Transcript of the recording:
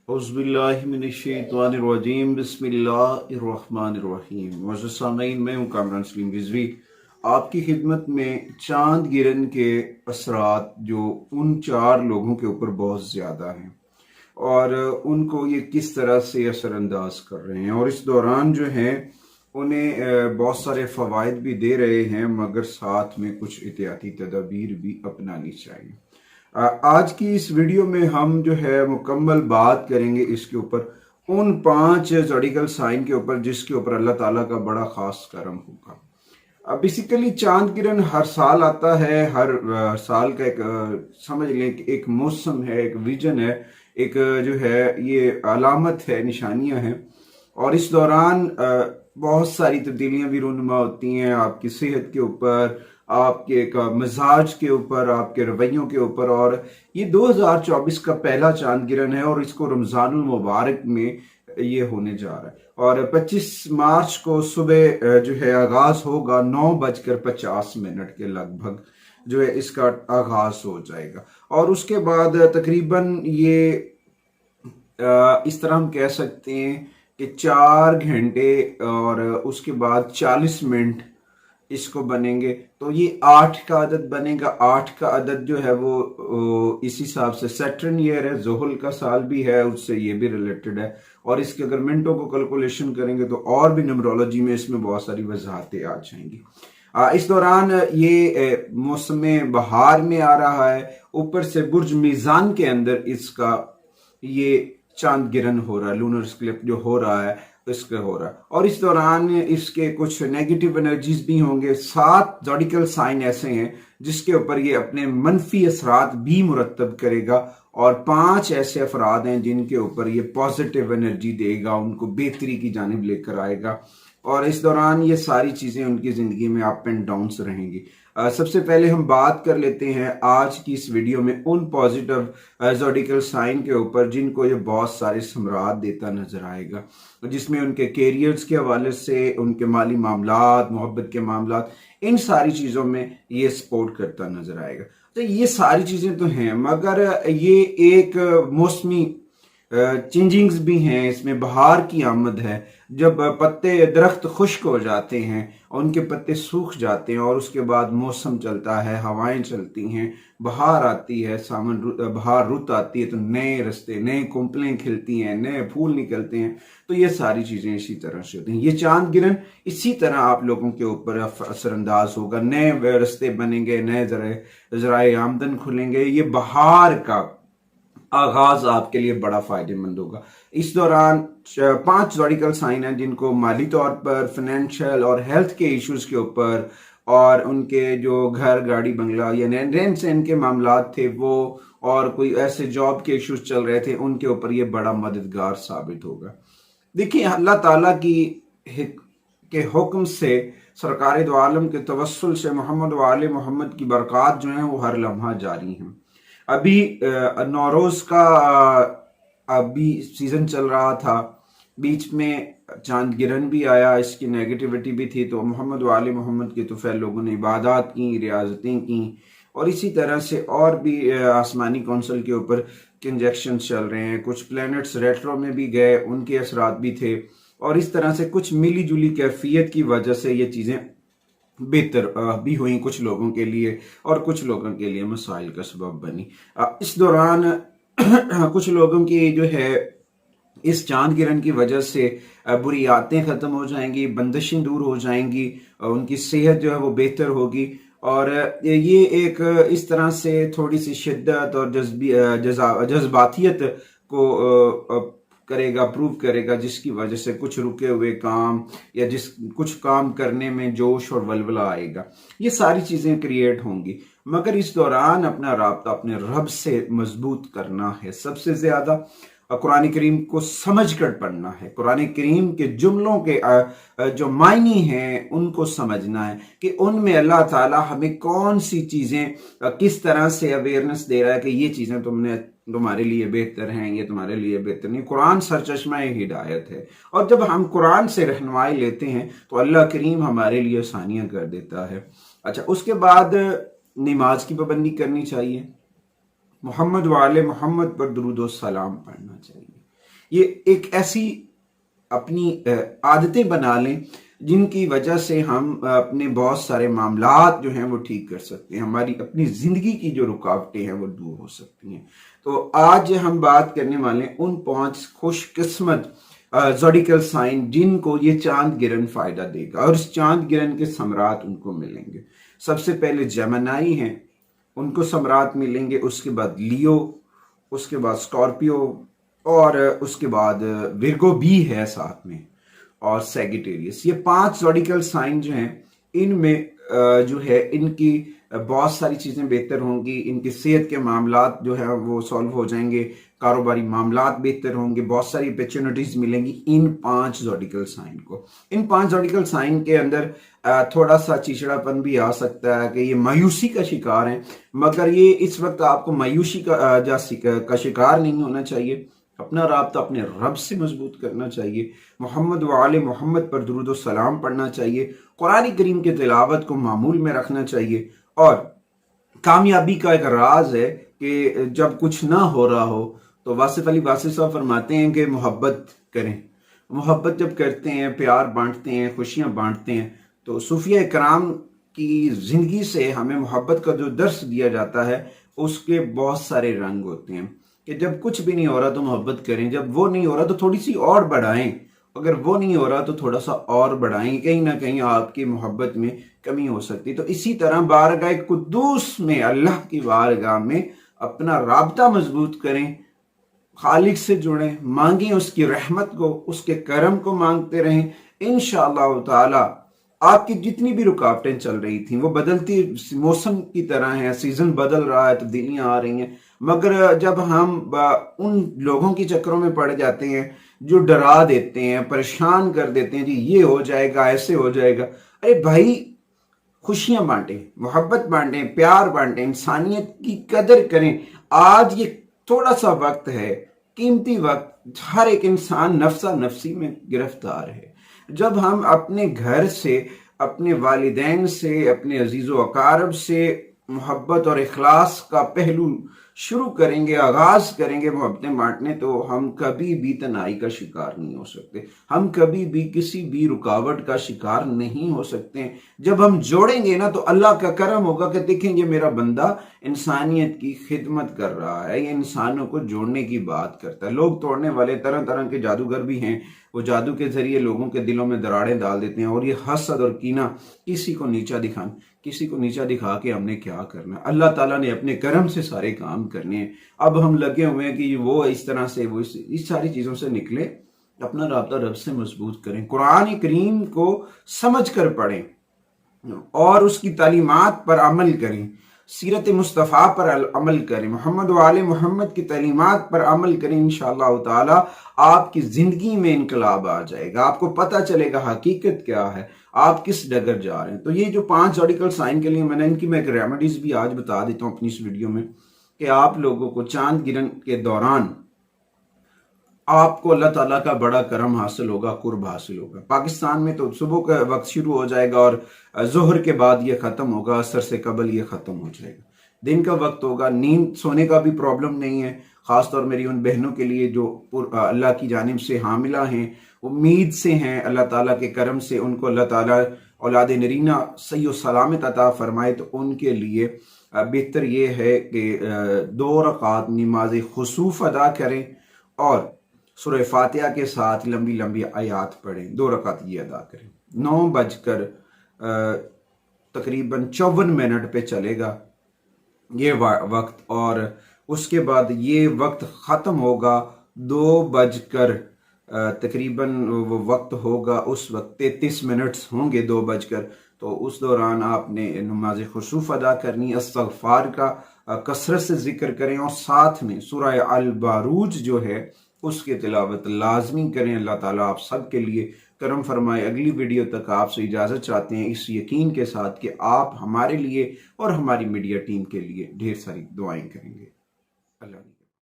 औज़ुबिल्लाहिमिनश्शैतानिर्रजीम बिस्मिल्लाहिर्रहमानिर्रहीम। मुअज़्ज़ज़ सामीन, मैं हूँ कामरान सलीम रिजवी आपकी खिदमत में। चांद गिरन के असरात जो उन 4 लोगों के ऊपर बहुत ज़्यादा हैं और उनको ये किस तरह से असरअंदाज कर रहे हैं, और इस दौरान जो है उन्हें बहुत सारे फ़वाइद भी दे रहे हैं, मगर साथ में कुछ एहतियाती तदाबीर भी अपनानी चाहिए। आज की इस वीडियो में हम जो है मुकम्मल बात करेंगे इसके ऊपर, उन 5 ज़ोडिकल साइन के ऊपर जिसके ऊपर अल्लाह ताला का बड़ा ख़ास करम होगा। बेसिकली चांद गिरन हर साल आता है। हर साल का एक समझ लें कि एक मौसम है, एक विजन है, एक जो है ये अलामत है, निशानियां हैं। और इस दौरान बहुत सारी तब्दीलियां भी रूनुमा होती हैं आपकी सेहत के ऊपर, आपके एक मिजाज के ऊपर, आपके रवैयों के ऊपर। और ये 2024 का पहला चांद गिरन है और इसको रमजानुल मुबारक में ये होने जा रहा है। और 25 मार्च को सुबह जो है आगाज होगा 9:50 के लगभग जो है इसका आगाज हो जाएगा। और उसके बाद तकरीबन ये इस तरह हम कह सकते हैं कि 4 घंटे और उसके बाद 40 मिनट इसको बनेंगे। तो ये 8 का अदद बनेगा। 8 का अदद जो है वो इस हिसाब से सैटर्न ईयर है, जोहल का साल भी है, उससे ये भी रिलेटेड है। और इसके अगर मिनटों को कैलकुलेशन करेंगे तो और भी न्यूमरोलॉजी में इसमें बहुत सारी वजाहतें आ जाएंगी। इस दौरान ये मौसम बहार में आ रहा है। ऊपर से बुर्ज मीज़ान के अंदर इसका ये चांद गिरन हो रहा है, लूनर स्क्लिप जो हो रहा है इसके हो रहा है। और इस दौरान इसके कुछ नेगेटिव एनर्जीज भी होंगे। 7 ज़ोडिकल साइन ऐसे हैं जिसके ऊपर ये अपने मनफी असरात भी मुरतब करेगा, और 5 ऐसे अफराद हैं जिनके ऊपर ये पॉजिटिव एनर्जी देगा, उनको बेहतरी की जानिब लेकर आएगा। और इस दौरान ये सारी चीजें उनकी जिंदगी में अप एंड डाउन्स रहेंगी। सबसे पहले हम बात कर लेते हैं आज की इस वीडियो में उन पॉजिटिव ज़ोडिकल साइन के ऊपर जिनको ये बहुत सारे समरात देता नजर आएगा, जिसमें उनके कैरियर्स के हवाले से, उनके माली मामलात, मोहब्बत के मामलात, इन सारी चीजों में ये सपोर्ट करता नजर आएगा। तो ये सारी चीजें तो हैं, मगर ये एक मौसमी चेंजिंग्स भी हैं, इसमें बहार की आमद है। जब पत्ते दरख्त खुश्क हो जाते हैं, उनके पत्ते सूख जाते हैं और उसके बाद मौसम चलता है, हवाएं चलती हैं, बहार आती है, बहार रुत आती है, तो नए रस्ते, नए कुंपलें खिलती हैं, नए फूल निकलते हैं। तो ये सारी चीजें इसी तरह से होती हैं। ये चांद गिरन इसी तरह आप लोगों के ऊपर असरअंदाज होगा। नए रस्ते बनेंगे, नए जराए आमदन खुलेंगे। ये बहार का आगाज आपके लिए बड़ा फायदेमंद होगा। इस दौरान 5 ज़ोडिकल साइन हैं जिनको माली तौर पर, फाइनेंशियल और हेल्थ के इश्यूज के ऊपर, और उनके जो घर, गाड़ी, बंगला या रहन सहन के मामलात थे वो, और कोई ऐसे जॉब के इश्यूज चल रहे थे, उनके ऊपर ये बड़ा मददगार साबित होगा। देखिए, अल्लाह ताला के हुक्म से, सरकार दो आलम के तवस्सुल से मोहम्मद व आले मोहम्मद की बरक़ात जो हैं वो हर लम्हा जारी हैं। अभी नौरोज का अभी सीजन चल रहा था, बीच में चांद गिरन भी आया, इसकी नेगेटिविटी भी थी। तो मोहम्मद वाले मोहम्मद के तुफैल लोगों ने इबादत की, रियाजतें की, और इसी तरह से और भी आसमानी कौंसल के ऊपर कंजक्शन चल रहे हैं। कुछ प्लैनेट्स रेट्रो में भी गए, उनके असरात भी थे। और इस तरह से कुछ मिली जुली कैफियत की वजह से ये चीजें बेहतर भी हुई कुछ लोगों के लिए, और कुछ लोगों के लिए मसाइल का सबब बनी। इस दौरान कुछ लोगों की जो है इस चांद गिरन की वजह से बुरी आदतें खत्म हो जाएंगी, बंदिशें दूर हो जाएंगी, उनकी सेहत जो है वो बेहतर होगी। और ये एक इस तरह से थोड़ी सी शिद्दत और जज्बातियत को करेगा, प्रूव करेगा, जिसकी वजह से कुछ रुके हुए काम या कुछ काम करने में जोश और वलवला आएगा। ये सारी चीजें क्रिएट होंगी, मगर इस दौरान अपना राब्ता अपने रब से मजबूत करना है। सबसे ज्यादा कुरान करीम को समझ कर पढ़ना है। कुरान करीम के जुमलों के जो मायने हैं उनको समझना है कि उनमें अल्लाह ताला हमें कौन सी चीजें किस तरह से अवेयरनेस दे रहा है कि ये चीजें तुम्हारे लिए बेहतर हैं, ये तुम्हारे लिए बेहतर नहीं। कुरान सरचश्मा हिदायत है, और जब हम कुरान से रहनुमाई लेते हैं तो अल्लाह करीम हमारे लिए आसानियां कर देता है। अच्छा, उसके बाद नमाज की पाबंदी करनी चाहिए, मोहम्मद वाले मोहम्मद पर दुरूद और सलाम पढ़ना चाहिए। ये एक ऐसी अपनी आदतें बना लें जिनकी वजह से हम अपने बहुत सारे मामलात जो हैं वो ठीक कर सकते हैं, हमारी अपनी ज़िंदगी की जो रुकावटें हैं वो दूर हो सकती हैं। तो आज हम बात करने वाले हैं उन 5 खुशकिस्मत ज़ोडिकल साइन जिनको ये चांद गिरन फ़ायदा देगा और इस चांद गिरन के समरात उनको मिलेंगे। सबसे पहले जेमिनी हैं, उनको समरात मिलेंगे, उसके बाद लियो, उसके बाद स्कॉर्पियो और उसके बाद विर्गो भी है साथ में, और सैगिटेरियस। ये 5 ज़ोडिकल साइन जो हैं इनमें जो है इनकी बहुत सारी चीज़ें बेहतर होंगी, इनकी सेहत के मामलात जो है वो सॉल्व हो जाएंगे, कारोबारी मामलात बेहतर होंगे, बहुत सारी अपॉर्चुनिटीज़ मिलेंगी इन 5 ज़ोडिकल साइन को। इन 5 ज़ोडिकल साइन के अंदर थोड़ा सा चिड़चिड़ापन भी आ सकता है कि ये मायूसी का शिकार हैं, मगर ये इस वक्त आपको मायूसी का शिकार नहीं होना चाहिए। अपना राब्ता अपने रब से मजबूत करना चाहिए, मोहम्मद व आले मोहम्मद पर दुरूद व सलाम पढ़ना चाहिए, कुरान करीम के तिलावत को मामूल में रखना चाहिए। और कामयाबी का एक राज है कि जब कुछ ना हो रहा हो तो वासिफ अली वासिफ साहब फरमाते हैं कि मोहब्बत करें। मोहब्बत जब करते हैं, प्यार बांटते हैं, खुशियां बांटते हैं, तो सूफिया कराम की ज़िंदगी से हमें मोहब्बत का जो दर्स दिया जाता है उसके बहुत सारे रंग होते हैं कि जब कुछ भी नहीं हो रहा तो मोहब्बत करें, जब वो नहीं हो रहा तो थोड़ी सी और बढ़ाएं, अगर वो नहीं हो रहा तो थोड़ा सा और बढ़ाएं, कहीं ना कहीं आपकी मोहब्बत में कमी हो सकती है। तो इसी तरह बारगाह कुद्दूस में, अल्लाह की बारगाह में अपना राब्ता मजबूत करें, खालिक से जुड़ें, मांगें उसकी रहमत को, उसके करम को मांगते रहें। इंशाअल्लाह ताला आपकी जितनी भी रुकावटें चल रही थी वो बदलती मौसम की तरह है, सीजन बदल रहा है, तब्दीलियां आ रही हैं, मगर जब हम उन लोगों के चक्करों में पड़ जाते हैं जो डरा देते हैं, परेशान कर देते हैं, जी ये हो जाएगा, ऐसे हो जाएगा, अरे भाई खुशियां बांटें, मोहब्बत बांटें, प्यार बांटें, इंसानियत की कदर करें। आज ये थोड़ा सा वक्त है, कीमती वक्त, हर एक इंसान नफ्सा नफ्सी में गिरफ्तार है। जब हम अपने घर से, अपने वालिदैन से, अपने अजीज़ो अकारब से मोहब्बत और इखलास का पहलू शुरू करेंगे, आगाज करेंगे मोहब्बतें बांटने, तो हम कभी भी तनाई का शिकार नहीं हो सकते, हम कभी भी किसी भी रुकावट का शिकार नहीं हो सकते। जब हम जोड़ेंगे ना तो अल्लाह का करम होगा कि देखेंगे मेरा बंदा इंसानियत की खिदमत कर रहा है, ये इंसानों को जोड़ने की बात करता है। लोग तोड़ने वाले तरह तरह के जादूगर भी हैं, वो जादू के जरिए लोगों के दिलों में दरारें डाल देते हैं, और ये हसद और कीना, किसी को नीचा दिखा के हमने क्या करना। अल्लाह ताला ने अपने करम से सारे काम करने हैं। अब हम लगे हुए हैं कि वो इस तरह से, वो इस सारी चीज़ों से निकले। अपना राब्ता रब से मजबूत करें, कुरान करीम को समझ कर पढ़ें और उसकी तालीमात पर अमल करें, सीरत मुस्तफ़ा पर अमल करें, मोहम्मद व आले मोहम्मद की तालीमात पर अमल करें। इंशाअल्लाह ताला आपकी ज़िंदगी में इनकलाब आ जाएगा, आपको पता चलेगा हकीकत क्या है, आप किस डगर जा रहे हैं। तो ये जो 5 ज़ोडिकल साइन के लिए मैं एक रेमेडीज भी आज बता देता हूँ अपनी इस वीडियो में, कि आप लोगों को चांद गिरन के दौरान आपको अल्लाह ताला का बड़ा करम हासिल होगा, कुर्ब हासिल होगा। पाकिस्तान में तो सुबह का वक्त शुरू हो जाएगा और जोहर के बाद ये ख़त्म होगा, असर से कबल ये ख़त्म हो जाएगा, दिन का वक्त होगा। नींद सोने का भी प्रॉब्लम नहीं है, ख़ासतौर मेरी उन बहनों के लिए जो अल्लाह की जानिब से हामिला हैं, उम्मीद से हैं, अल्लाह ताला के करम से उनको अल्लाह ताला औलाद नरीना सही व सलामत अता फरमाए। तो उनके लिए बेहतर ये है कि 2 रकात नमाज खुसूफ अदा करें और सूरह फातिहा के साथ लंबी लंबी आयात पढ़ें, 2 रकात ये अदा करें। 9 बजकर तकरीबन 54 मिनट पे चलेगा ये वक्त, और उसके बाद ये वक्त ख़त्म होगा 2 बजकर तकरीबन वो वक्त होगा, उस वक्त 33 मिनट्स होंगे 2 बजकर। तो उस दौरान आपने नमाज खुसूफ अदा करनी, इस्तग़फ़ार का कसरत से जिक्र करें और साथ में सूरह अल बारूज जो है उसकी तिलावत लाजमी करें। अल्लाह ताला आप सब के लिए करम फरमाए। अगली वीडियो तक आपसे इजाज़त चाहते हैं इस यकीन के साथ कि आप हमारे लिए और हमारी मीडिया टीम के लिए ढेर सारी दुआएं करेंगे। अल्लाह।